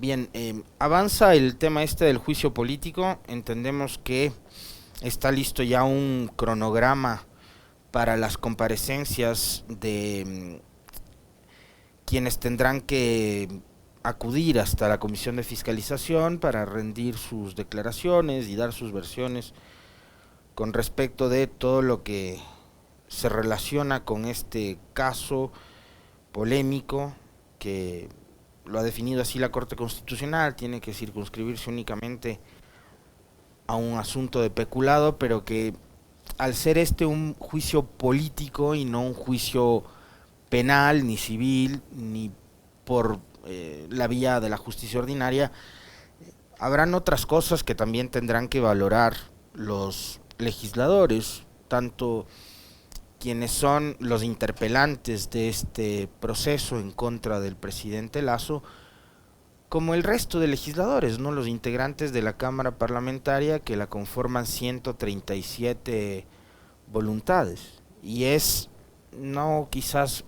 Bien, avanza el tema este del juicio político. Entendemos que está listo ya un cronograma para las comparecencias de quienes tendrán que acudir hasta la Comisión de Fiscalización para rendir sus declaraciones y dar sus versiones con respecto de todo lo que se relaciona con este caso polémico que lo ha definido así la Corte Constitucional. Tiene que circunscribirse únicamente a un asunto de peculado, pero que al ser este un juicio político y no un juicio penal, ni civil, ni por la vía de la justicia ordinaria, habrán otras cosas que también tendrán que valorar los legisladores, tanto quienes son los interpelantes de este proceso en contra del presidente Lasso, como el resto de legisladores, no los integrantes de la Cámara Parlamentaria que la conforman 137 voluntades. Y es no quizás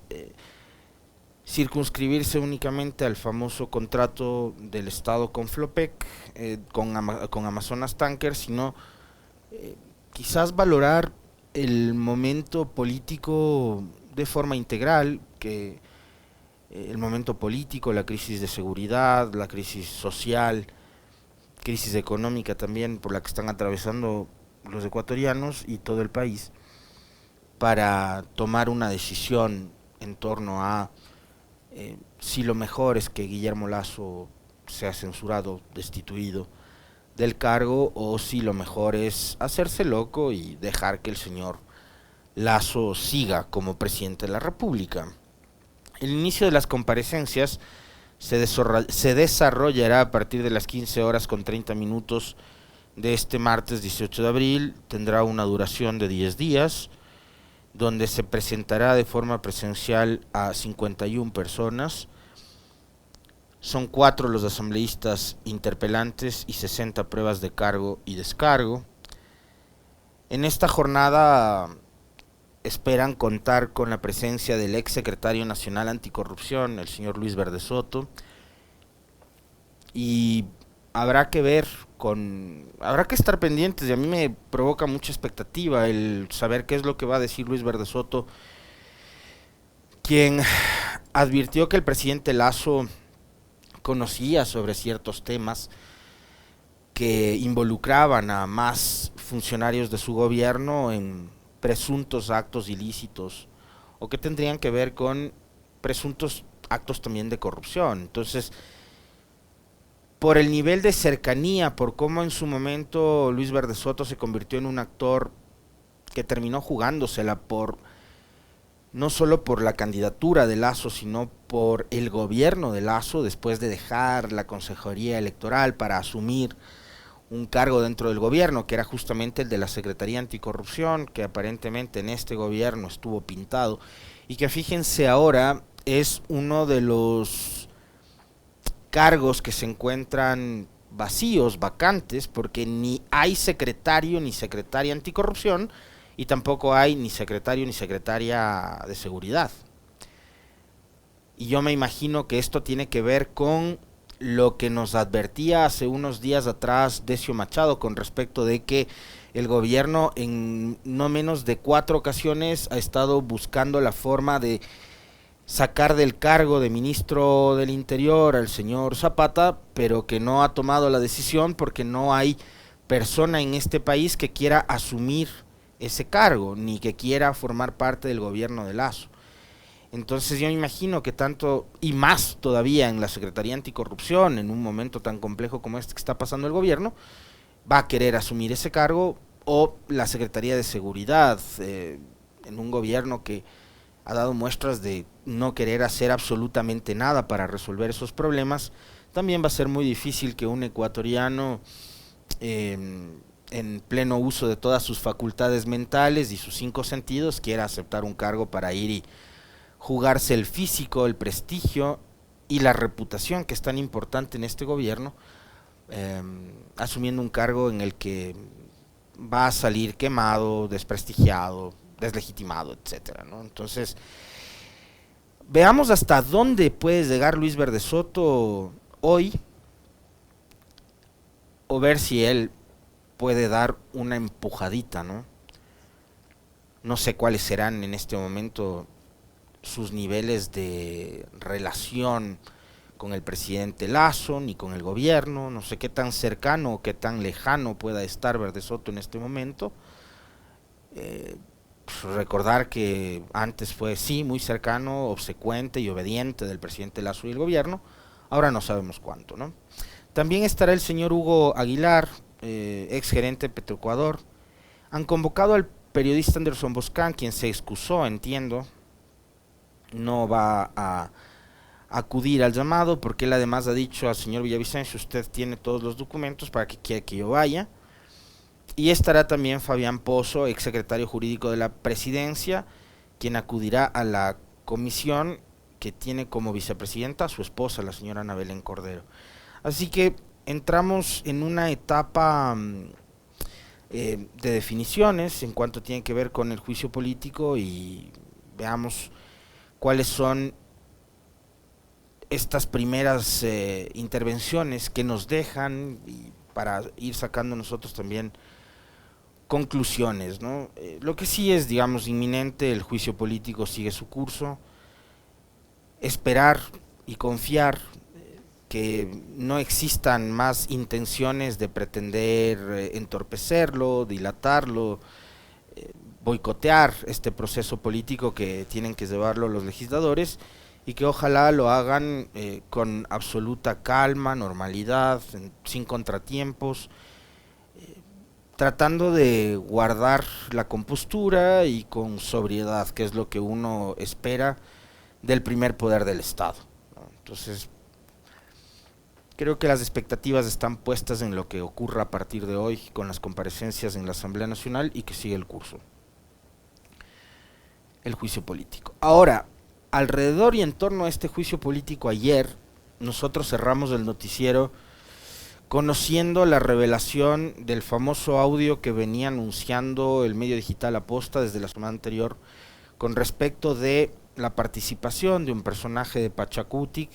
circunscribirse únicamente al famoso contrato del Estado con Flopec, con Amazonas Tanker, sino quizás valorar el momento político de forma integral, que el momento político, la crisis de seguridad, la crisis social, crisis económica también por la que están atravesando los ecuatorianos y todo el país, para tomar una decisión en torno a si lo mejor es que Guillermo Lasso sea censurado, destituido del cargo, o si lo mejor es hacerse loco y dejar que el señor Lasso siga como presidente de la República. El inicio de las comparecencias se desarrollará a partir de las 15 horas con 30 minutos de este martes 18 de abril. Tendrá una duración de 10 días, donde se presentará de forma presencial a 51 personas. Son 4 los asambleístas interpelantes y 60 pruebas de cargo y descargo. En esta jornada esperan contar con la presencia del ex secretario nacional anticorrupción, el señor Luis Verde Soto, y habrá que ver habrá que estar pendientes, y a mí me provoca mucha expectativa el saber qué es lo que va a decir Luis Verde Soto, quien advirtió que el presidente Lasso conocía sobre ciertos temas que involucraban a más funcionarios de su gobierno en presuntos actos ilícitos o que tendrían que ver con presuntos actos también de corrupción. Entonces, por el nivel de cercanía, por cómo en su momento Luis Verde Soto se convirtió en un actor que terminó jugándosela no solo por la candidatura de Lasso, sino por el gobierno de Lasso, después de dejar la consejería electoral para asumir un cargo dentro del gobierno, que era justamente el de la Secretaría Anticorrupción, que aparentemente en este gobierno estuvo pintado, y que fíjense ahora es uno de los cargos que se encuentran vacíos, vacantes, porque ni hay secretario ni secretaria anticorrupción, y tampoco hay ni secretario ni secretaria de seguridad. Y yo me imagino que esto tiene que ver con lo que nos advertía hace unos días atrás Decio Machado con respecto de que el gobierno en no menos de 4 ocasiones ha estado buscando la forma de sacar del cargo de ministro del Interior al señor Zapata, pero que no ha tomado la decisión porque no hay persona en este país que quiera asumir ese cargo, ni que quiera formar parte del gobierno de Lasso. Entonces yo me imagino que tanto, y más todavía en la Secretaría Anticorrupción, en un momento tan complejo como este que está pasando el gobierno, va a querer asumir ese cargo, o la Secretaría de Seguridad, en un gobierno que ha dado muestras de no querer hacer absolutamente nada para resolver esos problemas. También va a ser muy difícil que un ecuatoriano en pleno uso de todas sus facultades mentales y sus 5 sentidos quiera aceptar un cargo para ir y jugarse el físico, el prestigio y la reputación que es tan importante en este gobierno, asumiendo un cargo en el que va a salir quemado, desprestigiado, deslegitimado, etcétera, ¿no? Entonces, veamos hasta dónde puede llegar Luis Verde Soto hoy, o ver si él puede dar una empujadita, ¿no? No sé cuáles serán en este momento sus niveles de relación con el presidente Lasso ni con el gobierno, no sé qué tan cercano o qué tan lejano pueda estar Verde Soto en este momento. Recordar que antes fue sí muy cercano, obsecuente y obediente del presidente Lasso y el gobierno, ahora no sabemos cuánto, ¿no? También estará el señor Hugo Aguilar, ex gerente de Petroecuador. Han convocado al periodista Anderson Boscan, quien se excusó, entiendo, no va a acudir al llamado porque él además ha dicho al señor Villavicencio: usted tiene todos los documentos para que quiera que yo vaya. Y estará también Fabián Pozo, ex secretario jurídico de la presidencia, quien acudirá a la comisión que tiene como vicepresidenta a su esposa, la señora Ana Belén Cordero. Así que entramos en una etapa de definiciones en cuanto tiene que ver con el juicio político, y veamos cuáles son estas primeras intervenciones que nos dejan, y para ir sacando nosotros también conclusiones, ¿no? Lo que sí es, digamos, inminente: el juicio político sigue su curso. Esperar y confiar que no existan más intenciones de pretender entorpecerlo, dilatarlo, boicotear este proceso político que tienen que llevarlo los legisladores, y que ojalá lo hagan con absoluta calma, normalidad, sin contratiempos, tratando de guardar la compostura y con sobriedad, que es lo que uno espera del primer poder del Estado, ¿no? Entonces, creo que las expectativas están puestas en lo que ocurra a partir de hoy con las comparecencias en la Asamblea Nacional, y que sigue el curso, el juicio político. Ahora, alrededor y en torno a este juicio político, ayer nosotros cerramos el noticiero conociendo la revelación del famoso audio que venía anunciando el medio digital Aposta desde la semana anterior, con respecto de la participación de un personaje de Pachacutic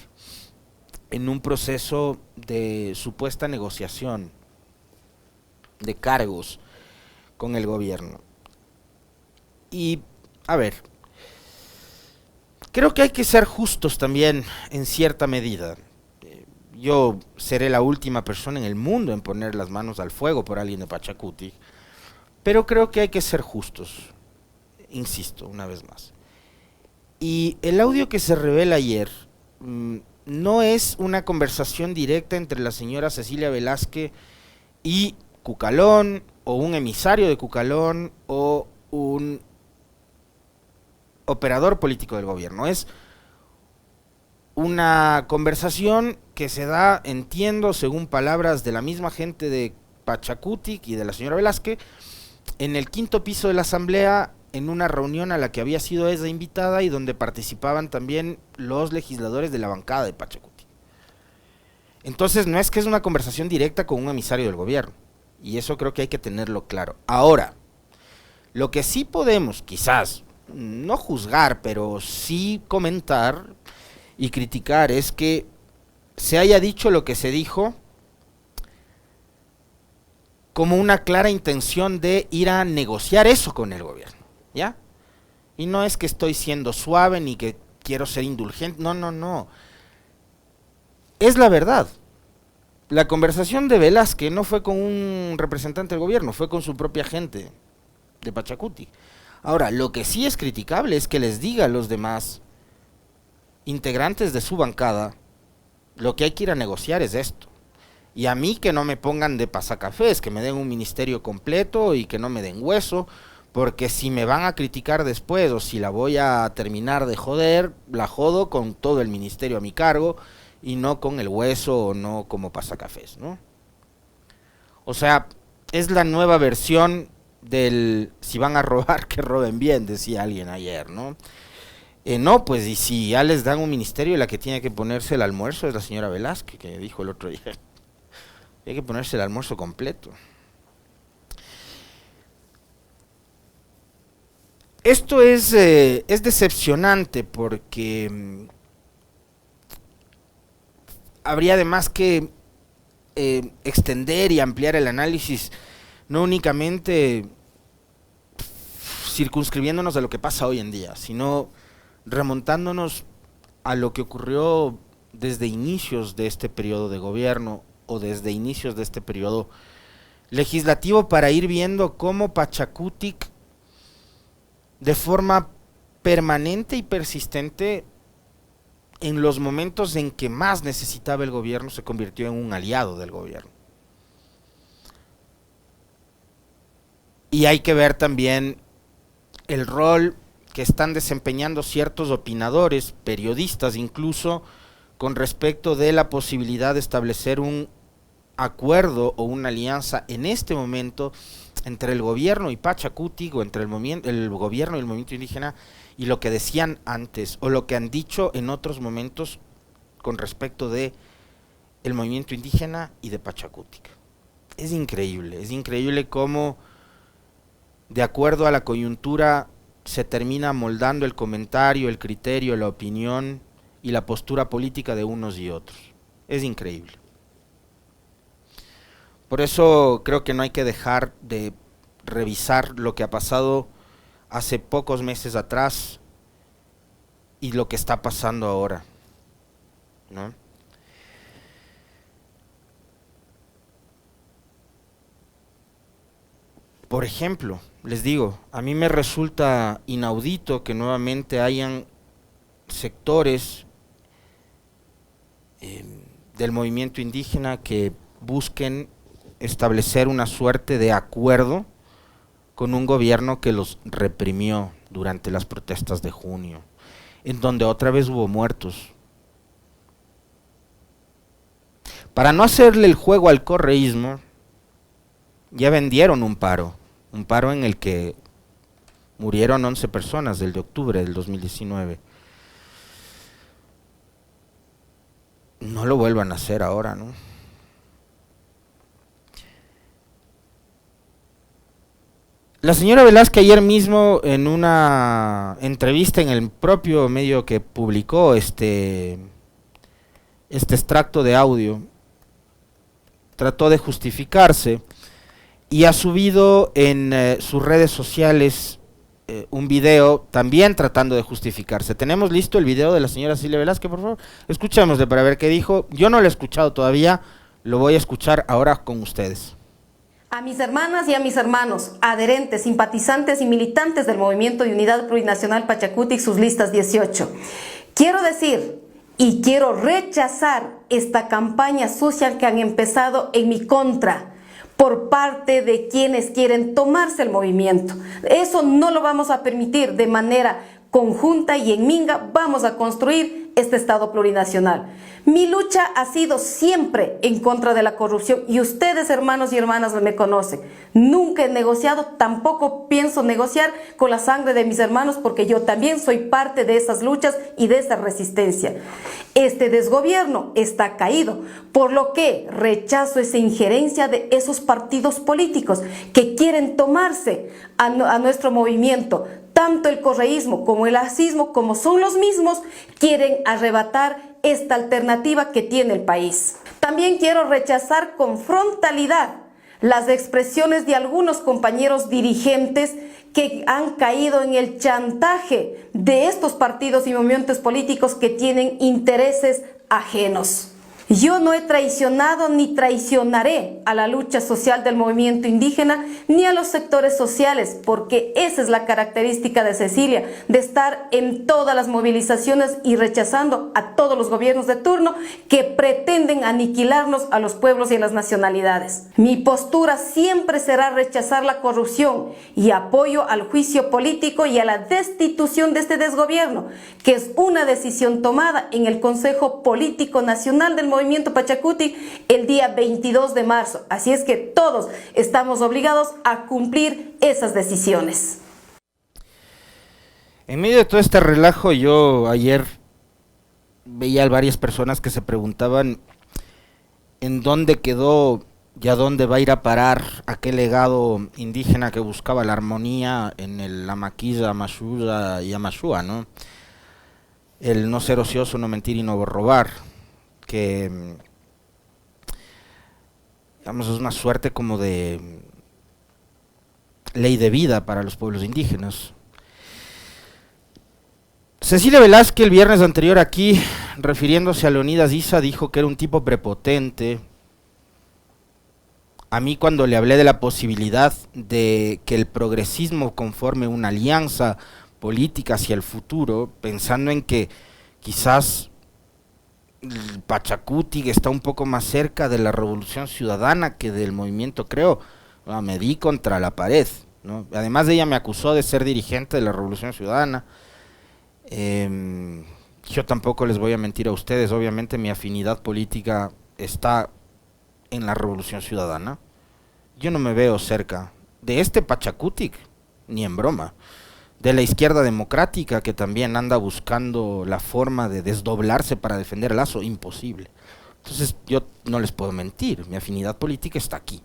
en un proceso de supuesta negociación de cargos con el gobierno. Y, a ver, creo que hay que ser justos también en cierta medida. Yo seré la última persona en el mundo en poner las manos al fuego por alguien de Pachacutic, pero creo que hay que ser justos, insisto, una vez más. Y el audio que se revela ayer no es una conversación directa entre la señora Cecilia Velázquez y Cucalón, o un emisario de Cucalón, o un operador político del gobierno. Es una conversación que se da, entiendo, según palabras de la misma gente de Pachacutic y de la señora Velázquez, en el quinto piso de la Asamblea, en una reunión a la que había sido ella invitada y donde participaban también los legisladores de la bancada de Pachacutic. Entonces no es que es una conversación directa con un emisario del gobierno, y eso creo que hay que tenerlo claro. Ahora, lo que sí podemos, quizás, no juzgar, pero sí comentar y criticar, es que se haya dicho lo que se dijo como una clara intención de ir a negociar eso con el gobierno, ¿ya? Y no es que estoy siendo suave ni que quiero ser indulgente, no, no, no. Es la verdad. La conversación de Velázquez no fue con un representante del gobierno, fue con su propia gente de Pachacutic. Ahora, lo que sí es criticable es que les diga a los demás integrantes de su bancada: lo que hay que ir a negociar es esto. Y a mí que no me pongan de pasacafés, que me den un ministerio completo y que no me den hueso, porque si me van a criticar después, o si la voy a terminar de joder, la jodo con todo el ministerio a mi cargo y no con el hueso, o no como pasacafés, ¿no? O sea, es la nueva versión del si van a robar, que roben bien, decía alguien ayer, ¿no? No, pues, y si ya les dan un ministerio, la que tiene que ponerse el almuerzo es la señora Velázquez, que dijo el otro día. Hay que ponerse el almuerzo completo. Esto es decepcionante porque habría además que extender y ampliar el análisis, no únicamente circunscribiéndonos a lo que pasa hoy en día, sino remontándonos a lo que ocurrió desde inicios de este periodo de gobierno o desde inicios de este periodo legislativo, para ir viendo cómo Pachakutik de forma permanente y persistente, en los momentos en que más necesitaba el gobierno, se convirtió en un aliado del gobierno. Y hay que ver también el rol que están desempeñando ciertos opinadores, periodistas incluso, con respecto de la posibilidad de establecer un acuerdo o una alianza en este momento entre el gobierno y Pachakutik, o entre el gobierno y el movimiento indígena, y lo que decían antes, o lo que han dicho en otros momentos con respecto de el movimiento indígena y de Pachakutik. Es increíble cómo, de acuerdo a la coyuntura, se termina moldando el comentario, el criterio, la opinión y la postura política de unos y otros. Es increíble. Por eso creo que no hay que dejar de revisar lo que ha pasado hace pocos meses atrás y lo que está pasando ahora, ¿no? Por ejemplo, les digo, a mí me resulta inaudito que nuevamente hayan sectores del movimiento indígena que busquen establecer una suerte de acuerdo con un gobierno que los reprimió durante las protestas de junio, en donde otra vez hubo muertos. Para no hacerle el juego al correísmo, ya vendieron un paro en el que murieron 11 personas, del de octubre del 2019. No lo vuelvan a hacer ahora, ¿no? La señora Velázquez ayer mismo, en una entrevista en el propio medio que publicó este extracto de audio, trató de justificarse y ha subido en sus redes sociales un video también tratando de justificarse. Tenemos listo el video de la señora Cilia Velázquez, por favor. Escuchémosle para ver qué dijo. Yo no lo he escuchado todavía, lo voy a escuchar ahora con ustedes. A mis hermanas y a mis hermanos, adherentes, simpatizantes y militantes del Movimiento de Unidad Plurinacional Pachakutik, sus listas 18. Quiero decir y quiero rechazar esta campaña sucia que han empezado en mi contra por parte de quienes quieren tomarse el movimiento. Eso no lo vamos a permitir. De manera conjunta y en Minga vamos a construir este Estado plurinacional. Mi lucha ha sido siempre en contra de la corrupción y ustedes, hermanos y hermanas, me conocen. Nunca he negociado, tampoco pienso negociar con la sangre de mis hermanos, porque yo también soy parte de esas luchas y de esa resistencia. Este desgobierno está caído, por lo que rechazo esa injerencia de esos partidos políticos que quieren tomarse a nuestro movimiento. Tanto el correísmo como el asismo, como son los mismos, quieren arrebatar esta alternativa que tiene el país. También quiero rechazar con frontalidad las expresiones de algunos compañeros dirigentes que han caído en el chantaje de estos partidos y movimientos políticos que tienen intereses ajenos. Yo no he traicionado ni traicionaré a la lucha social del movimiento indígena ni a los sectores sociales, porque esa es la característica de Cecilia, de estar en todas las movilizaciones y rechazando a todos los gobiernos de turno que pretenden aniquilarnos a los pueblos y a las nacionalidades. Mi postura siempre será rechazar la corrupción y apoyo al juicio político y a la destitución de este desgobierno, que es una decisión tomada en el Consejo Político Nacional del Movimiento Pachakutik el día 22 de marzo. Así es que todos estamos obligados a cumplir esas decisiones. En medio de todo este relajo, yo ayer veía a varias personas que se preguntaban en dónde quedó y a dónde va a ir a parar aquel legado indígena que buscaba la armonía en el Amaquilla, Amashuya y Amashua, ¿no? El no ser ocioso, no mentir y no robar, que digamos, es una suerte como de ley de vida para los pueblos indígenas. Cecilia Velázquez el viernes anterior aquí, refiriéndose a Leonidas Issa, dijo que era un tipo prepotente. A mí cuando le hablé de la posibilidad de que el progresismo conforme una alianza política hacia el futuro, pensando en que quizás Pachacutic está un poco más cerca de la revolución ciudadana que del movimiento Creo, me di contra la pared, ¿no? Además de ella me acusó de ser dirigente de la revolución ciudadana. Yo tampoco les voy a mentir a ustedes, obviamente mi afinidad política está en la revolución ciudadana. Yo no me veo cerca de este Pachacutic, ni en broma, de la izquierda democrática que también anda buscando la forma de desdoblarse para defender a Lasso, imposible. Entonces yo no les puedo mentir, mi afinidad política está aquí.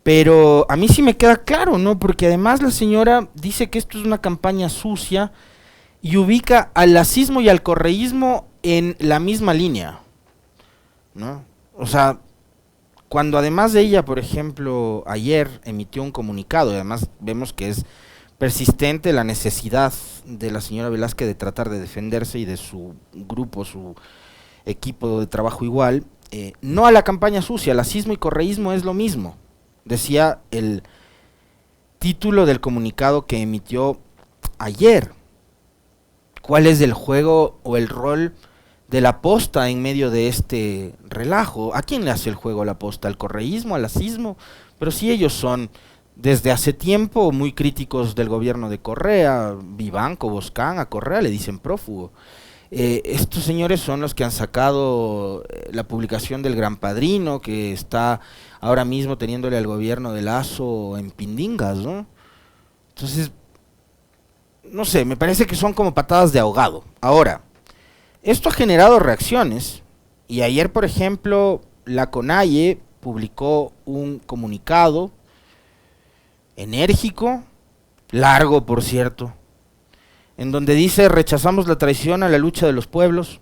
Pero a mí sí me queda claro, ¿no? Porque además la señora dice que esto es una campaña sucia y ubica al lacismo y al correísmo en la misma línea, ¿no? O sea, cuando además de ella, por ejemplo, ayer emitió un comunicado, y además vemos que es persistente la necesidad de la señora Velázquez de tratar de defenderse y de su grupo, su equipo de trabajo igual, no a la campaña sucia, lacismo y correísmo es lo mismo. Decía el título del comunicado que emitió ayer. ¿Cuál es el juego o el rol de la posta en medio de este relajo? ¿A quién le hace el juego la posta? ¿Al correísmo, al lacismo? Pero si ellos son desde hace tiempo muy críticos del gobierno de Correa, Vivanco, Boscán, a Correa le dicen prófugo. Estos señores son los que han sacado la publicación del Gran Padrino, que está ahora mismo teniéndole al gobierno de Lasso en pindingas, ¿no? Entonces, no sé, me parece que son como patadas de ahogado. Ahora, esto ha generado reacciones, y ayer, por ejemplo, la CONAIE publicó un comunicado enérgico, largo por cierto, en donde dice: rechazamos la traición a la lucha de los pueblos.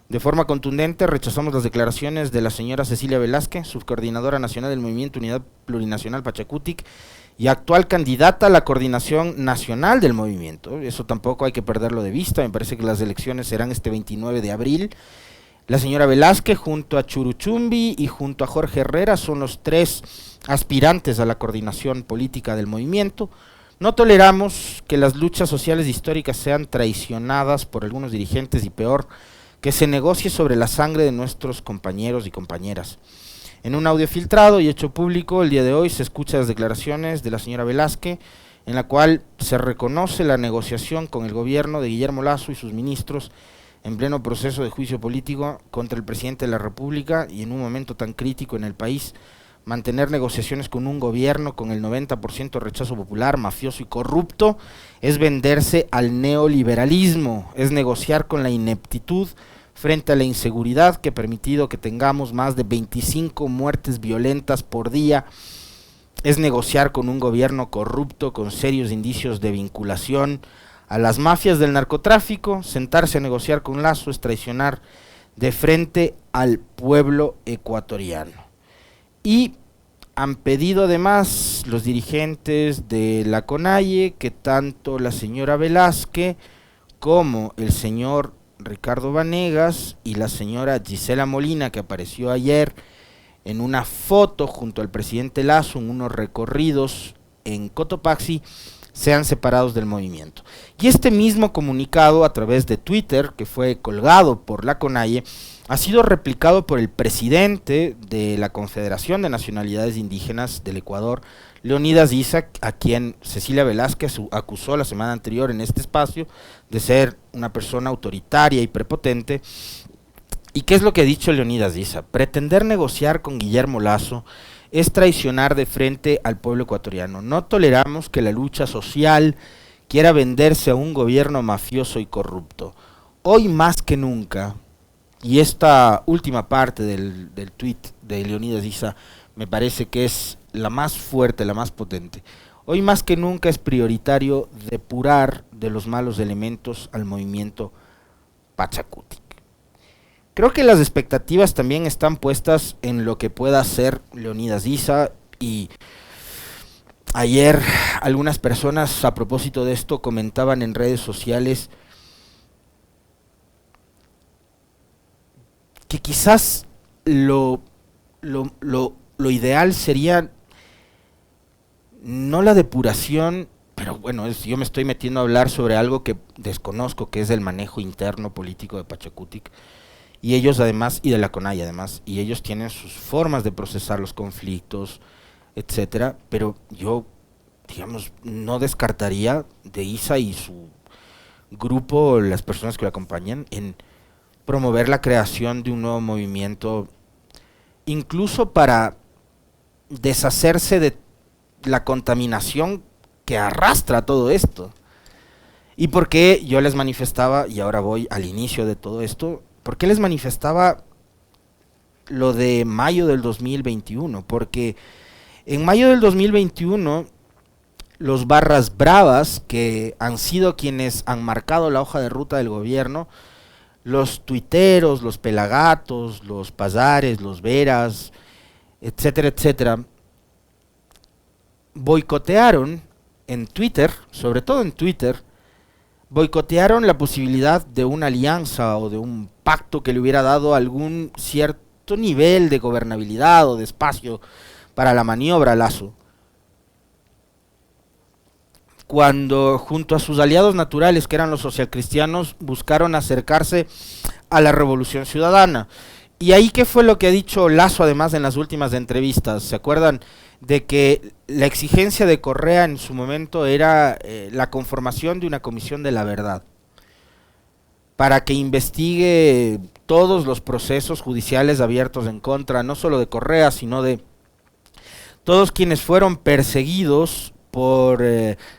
De forma contundente rechazamos las declaraciones de la señora Cecilia Velázquez, subcoordinadora nacional del Movimiento Unidad Plurinacional Pachacutic y actual candidata a la coordinación nacional del movimiento. Eso tampoco hay que perderlo de vista, me parece que las elecciones serán este 29 de abril. La señora Velázquez junto a Churuchumbi y junto a Jorge Herrera son los tres aspirantes a la coordinación política del movimiento. No toleramos que las luchas sociales históricas sean traicionadas por algunos dirigentes y peor, que se negocie sobre la sangre de nuestros compañeros y compañeras. En un audio filtrado y hecho público el día de hoy se escuchan las declaraciones de la señora Velázquez, en la cual se reconoce la negociación con el gobierno de Guillermo Lasso y sus ministros en pleno proceso de juicio político contra el presidente de la República y en un momento tan crítico en el país. Mantener negociaciones con un gobierno con el 90% de rechazo popular, mafioso y corrupto, es venderse al neoliberalismo, es negociar con la ineptitud frente a la inseguridad que ha permitido que tengamos más de 25 muertes violentas por día, es negociar con un gobierno corrupto con serios indicios de vinculación a las mafias del narcotráfico. Sentarse a negociar con Lasso es traicionar de frente al pueblo ecuatoriano. Y han pedido además los dirigentes de la CONAIE que tanto la señora Velázquez como el señor Ricardo Vanegas y la señora Gisela Molina, que apareció ayer en una foto junto al presidente Lasso en unos recorridos en Cotopaxi, sean separados del movimiento. Y este mismo comunicado a través de Twitter, que fue colgado por la CONAIE, ha sido replicado por el presidente de la Confederación de Nacionalidades Indígenas del Ecuador, Leonidas Issa, a quien Cecilia Velázquez acusó la semana anterior en este espacio de ser una persona autoritaria y prepotente. ¿Y qué es lo que ha dicho Leonidas Issa? Pretender negociar con Guillermo Lasso es traicionar de frente al pueblo ecuatoriano. No toleramos que la lucha social quiera venderse a un gobierno mafioso y corrupto. Hoy más que nunca, y esta última parte del tuit de Leonidas Issa me parece que es la más fuerte, la más potente. Hoy más que nunca es prioritario depurar de los malos elementos al movimiento Pachacutic. Creo que las expectativas también están puestas en lo que pueda hacer Leonidas Issa, y ayer algunas personas a propósito de esto comentaban en redes sociales que quizás lo ideal sería no la depuración, pero bueno, yo me estoy metiendo a hablar sobre algo que desconozco, que es el manejo interno político de Pachacutic, y ellos además, y de la CONAIE además, y ellos tienen sus formas de procesar los conflictos, etcétera, pero yo, digamos, no descartaría de Issa y su grupo, las personas que lo acompañan, en promover la creación de un nuevo movimiento, incluso para deshacerse de la contaminación que arrastra todo esto. ¿Y por qué yo les manifestaba, y ahora voy al inicio de todo esto, por qué les manifestaba lo de mayo del 2021? Porque en mayo del 2021, los barras bravas, que han sido quienes han marcado la hoja de ruta del gobierno, los tuiteros, los pelagatos, los pazares, los veras, etcétera, etcétera, boicotearon en Twitter, sobre todo en Twitter, boicotearon la posibilidad de una alianza o de un pacto que le hubiera dado algún cierto nivel de gobernabilidad o de espacio para la maniobra a Lasso. Cuando junto a sus aliados naturales, que eran los socialcristianos, buscaron acercarse a la Revolución Ciudadana. Y ahí, ¿qué fue lo que ha dicho Lasso además en las últimas entrevistas? ¿Se acuerdan de que la exigencia de Correa en su momento era la conformación de una comisión de la verdad para que investigue todos los procesos judiciales abiertos en contra, no solo de Correa, sino de todos quienes fueron perseguidos por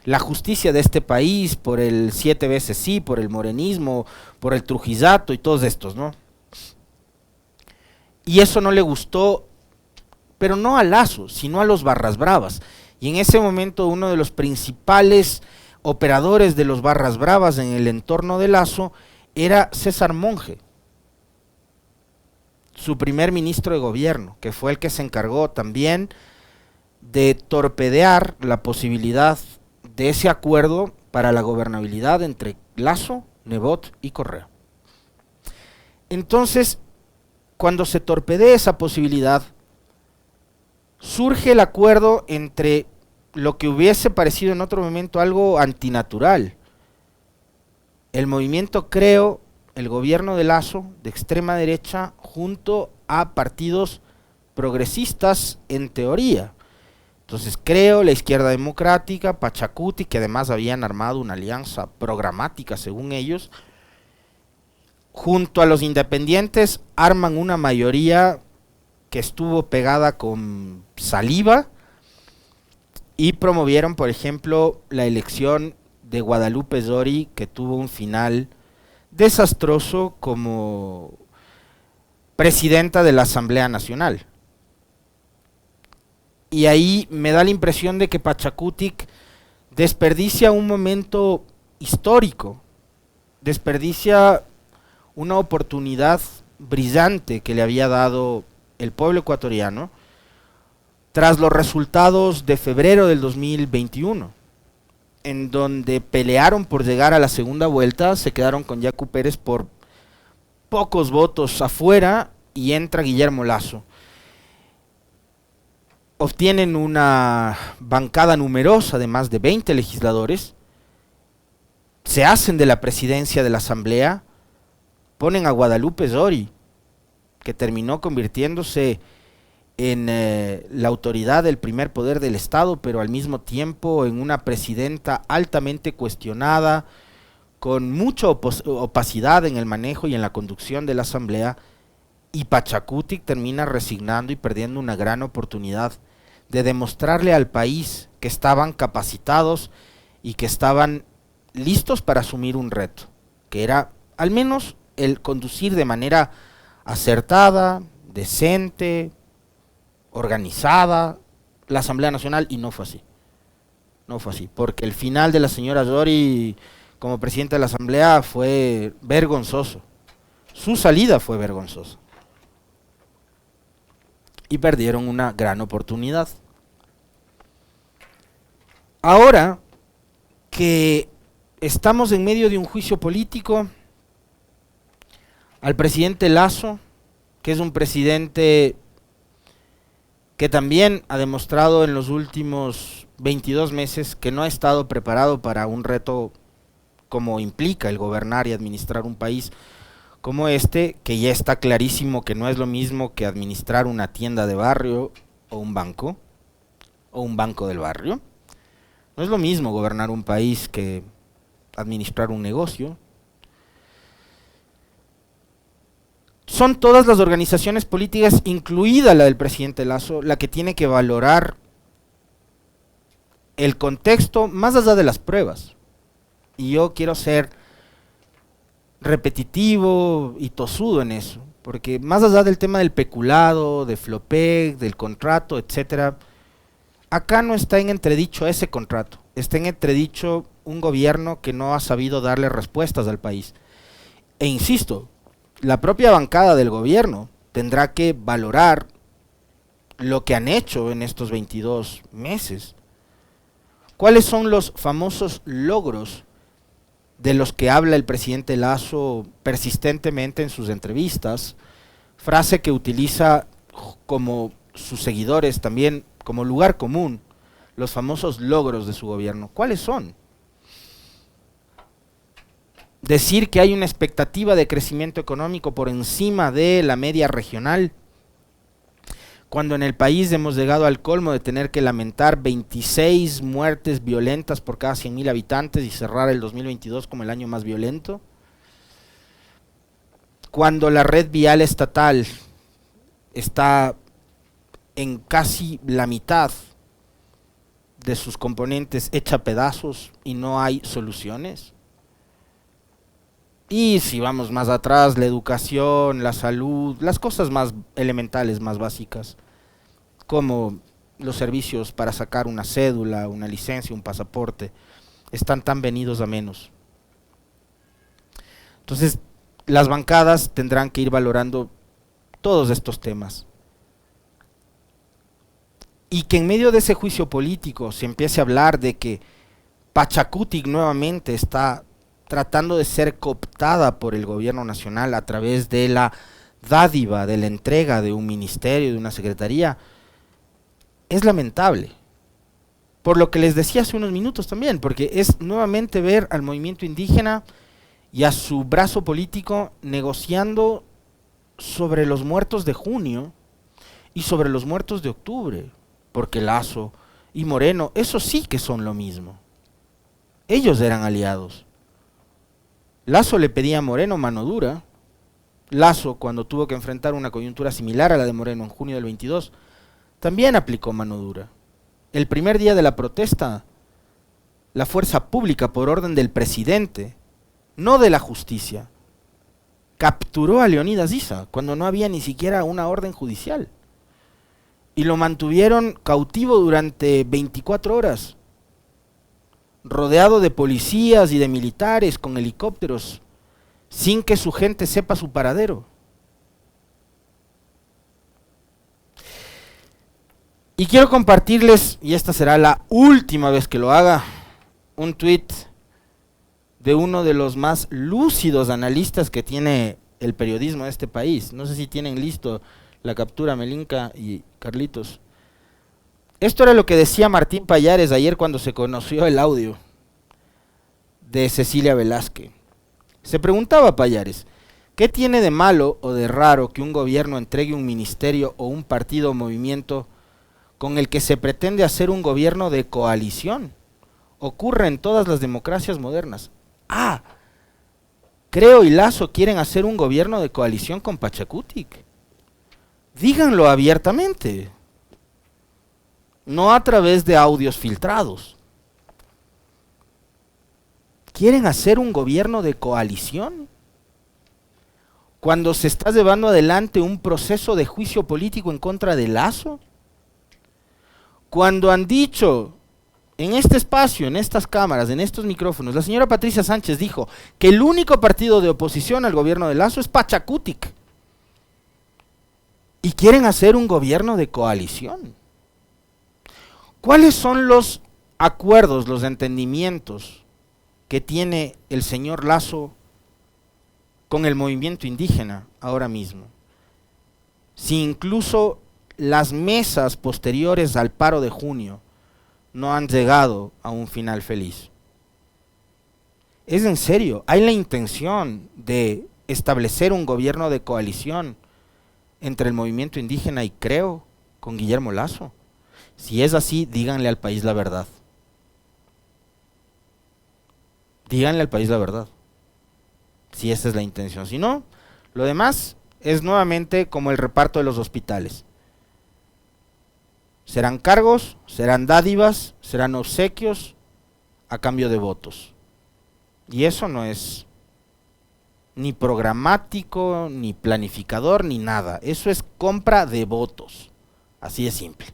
la justicia de este país, por el 7 veces sí, por el morenismo, por el trujillato y todos estos, ¿no? Y eso no le gustó, pero no a Lasso, sino a los barras bravas. Y en ese momento uno de los principales operadores de los barras bravas en el entorno de Lasso era César Monge, su primer ministro de gobierno, que fue el que se encargó también de torpedear la posibilidad de ese acuerdo para la gobernabilidad entre Lasso, Nebot y Correa. Entonces, cuando se torpedea esa posibilidad, surge el acuerdo entre lo que hubiese parecido en otro momento algo antinatural. El movimiento Creo, el gobierno de Lasso, de extrema derecha, junto a partidos progresistas en teoría. Entonces Creo, la Izquierda Democrática, Pachacutic, que además habían armado una alianza programática según ellos, junto a los independientes arman una mayoría que estuvo pegada con saliva y promovieron, por ejemplo, la elección de Guadalupe Zori, que tuvo un final desastroso como presidenta de la Asamblea Nacional. Y ahí me da la impresión de que Pachacutic desperdicia un momento histórico, desperdicia una oportunidad brillante que le había dado el pueblo ecuatoriano tras los resultados de febrero del 2021, en donde pelearon por llegar a la segunda vuelta, se quedaron con Yacu Pérez por pocos votos afuera y entra Guillermo Lasso. Obtienen una bancada numerosa de más de 20 legisladores, se hacen de la presidencia de la Asamblea, ponen a Guadalupe Zori, que terminó convirtiéndose en la autoridad del primer poder del Estado, pero al mismo tiempo en una presidenta altamente cuestionada, con mucha opacidad en el manejo y en la conducción de la Asamblea, y Pachacutic termina resignando y perdiendo una gran oportunidad de demostrarle al país que estaban capacitados y que estaban listos para asumir un reto, que era al menos el conducir de manera acertada, decente, organizada la Asamblea Nacional, y no fue así. No fue así, porque el final de la señora Zori como presidenta de la Asamblea fue vergonzoso. Su salida fue vergonzosa. Y perdieron una gran oportunidad. Ahora que estamos en medio de un juicio político, al presidente Lasso, que es un presidente que también ha demostrado en los últimos 22 meses que no ha estado preparado para un reto como implica el gobernar y administrar un país como este, que ya está clarísimo que no es lo mismo que administrar una tienda de barrio o un banco del barrio. No es lo mismo gobernar un país que administrar un negocio. Son todas las organizaciones políticas, incluida la del presidente Lasso, la que tiene que valorar el contexto más allá de las pruebas. Y yo quiero ser repetitivo y tosudo en eso, porque más allá del tema del peculado, de Flopec, del contrato, etcétera, acá no está en entredicho ese contrato, está en entredicho un gobierno que no ha sabido darle respuestas al país. E insisto, la propia bancada del gobierno tendrá que valorar lo que han hecho en estos 22 meses. ¿Cuáles son los famosos logros de los que habla el presidente Lasso persistentemente en sus entrevistas? Frase que utiliza como sus seguidores también como lugar común, los famosos logros de su gobierno. ¿Cuáles son? Decir que hay una expectativa de crecimiento económico por encima de la media regional, cuando en el país hemos llegado al colmo de tener que lamentar 26 muertes violentas por cada 100.000 habitantes y cerrar el 2022 como el año más violento. Cuando la red vial estatal está en casi la mitad de sus componentes hecha pedazos y no hay soluciones. Y si vamos más atrás, la educación, la salud, las cosas más elementales, más básicas, como los servicios para sacar una cédula, una licencia, un pasaporte, están tan venidos a menos. Entonces, las bancadas tendrán que ir valorando todos estos temas. Y que en medio de ese juicio político se empiece a hablar de que Pachakutik nuevamente está tratando de ser cooptada por el gobierno nacional a través de la dádiva, de la entrega de un ministerio, de una secretaría, es lamentable. Por lo que les decía hace unos minutos también, porque es nuevamente ver al movimiento indígena y a su brazo político negociando sobre los muertos de junio y sobre los muertos de octubre, porque Lasso y Moreno, esos sí que son lo mismo. Ellos eran aliados. Lasso le pedía a Moreno mano dura. Lasso, cuando tuvo que enfrentar una coyuntura similar a la de Moreno en junio del 22, también aplicó mano dura. El primer día de la protesta, la fuerza pública, por orden del presidente, no de la justicia, capturó a Leonidas Issa cuando no había ni siquiera una orden judicial. Y lo mantuvieron cautivo durante 24 horas. Rodeado de policías y de militares con helicópteros, sin que su gente sepa su paradero. Y quiero compartirles, y esta será la última vez que lo haga, un tuit de uno de los más lúcidos analistas que tiene el periodismo de este país. No sé si tienen listo la captura, Melinka y Carlitos. Esto era lo que decía Martín Pallares ayer cuando se conoció el audio de Cecilia Velázquez. Se preguntaba Pallares, ¿qué tiene de malo o de raro que un gobierno entregue un ministerio o un partido o movimiento con el que se pretende hacer un gobierno de coalición? Ocurre en todas las democracias modernas. Creo y Lasso quieren hacer un gobierno de coalición con Pachakutik. Díganlo abiertamente. No a través de audios filtrados. ¿Quieren hacer un gobierno de coalición? Cuando se está llevando adelante un proceso de juicio político en contra de Lasso. Cuando han dicho en este espacio, en estas cámaras, en estos micrófonos, la señora Patricia Sánchez dijo que el único partido de oposición al gobierno de Lasso es Pachacutic. Y quieren hacer un gobierno de coalición. ¿Cuáles son los acuerdos, los entendimientos que tiene el señor Lasso con el movimiento indígena ahora mismo? Si incluso las mesas posteriores al paro de junio no han llegado a un final feliz. Es en serio, hay la intención de establecer un gobierno de coalición entre el movimiento indígena y Creo con Guillermo Lasso. Si es así, díganle al país la verdad. Díganle al país la verdad. Si esa es la intención. Si no, lo demás es nuevamente como el reparto de los hospitales. Serán cargos, serán dádivas, serán obsequios a cambio de votos. Y eso no es ni programático, ni planificador, ni nada. Eso es compra de votos. Así de simple.